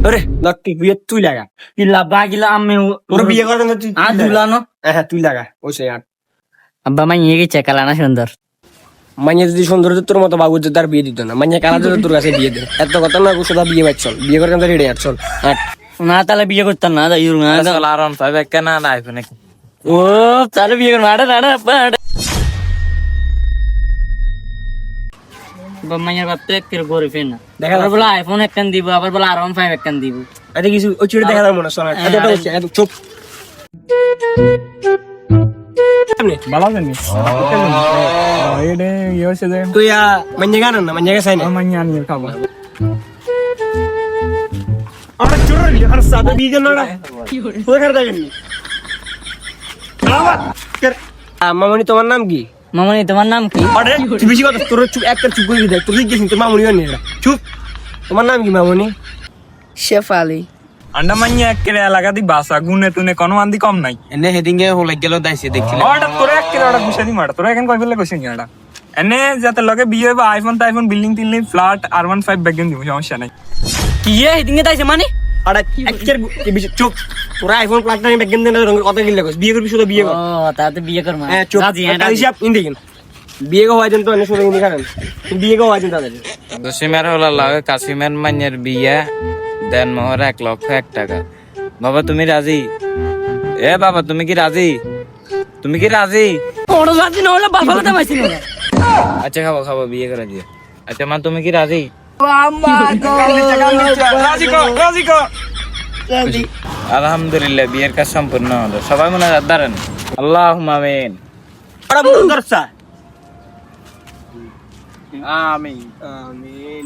আরে লক্কি বিয়ে তুই লাগা কিলা বাগিলা আমি তোর বিয়ে করার জন্য তুই দুলানো হ্যাঁ তুই লাগা ওই সে আর আব্বা মাই নিয়ে গেছে কালানা সুন্দর মাইয়া যদি সুন্দর হতো তোর মতো বাবু তার বিয়ে দিত না মাইয়া কালা যদি তোর কাছে বিয়ে দে এত কথা না সোজা বিয়ে বাদ চল বিয়ে করার জন্য রেডি আর চল না তাহলে বিয়ে করতাম না যাই না আরাম পাবে কেন না আইফোন ও তাহলে বিয়ে করবো আড়া আড়া মাইয়ার বাপ তো একের গরিব না দেখা আবার বলে আইফোন একখান দিব আবার বলে আরাম 5 একখান দিব এত কিছু ওই চিড়ে দেখা যাবে না শোনা এত চুপ ভালো আছেন নি এটা ইয়ে হচ্ছে যে তুই মাইয়া গান না মাইয়া গাছ না মাইয়া নিয়ে খাবো আমরা চোর নি আর সাদা বিয়ে জন্য না তুই কার দেখেন নি মামনি তোমার নাম কি মামনি তোমার নাম কি আরে তুই বেশি কথা তোর চুপ একটা চুপ করে দেখ তুই গেছিস তোর মামনি না এটা চুপ তোমার নাম কি মামনি শেফালি আন্ডা মাইয়া একের এলাকা দি বাসা গুনে টুনে কোনো আন্দি কম নাই এনে হেডিংয়ে হলে গেল দাইছে দেখছিলাম ওটা তোরা একের ওটা গুছা দি মারা তোরা এখন কই ফেলে কইছিস এটা এনে যাতে লগে বিয়ে হবে iPhone building tilting flat R15 ব্যাগেন দিব সমস্যা নাই কি এদিকে তাইছে মানে আরে একের বেশি চুপ তোরা আইফোন প্লাগ না ব্যাগ গেম দেন কথা গিলে কইস বিয়ে করবি শুধু বিয়ে কর ও তাতে বিয়ে কর মা হ্যাঁ চুপ হিসাব ইন্ডিকেন বিয়ে কো হওয়ার তো অনেক শুধু ইন্ডি কারণ বিয়ে কো হওয়ার তাদের দশিমের হলা লাগে কাসিমের মাইনের বিয়ে দেন মোহর 1,01,000 টাকা বাবা তুমি রাজি এ বাবা তুমি কি রাজি তুমি কি রাজি বড় জাতি না হলে বাবা কথা পাইছি না আচ্ছা খাবো বিয়ে করে দিয়ে আচ্ছা মা তুমি কি রাজি আলহামদুলিল্লাহ বিয়ের কাজ সম্পূর্ণ হলো সবাই মনে দাঁড়ান আল্লাহুম্মা আমিন আরে মুখ ধরছা আমিন আমিন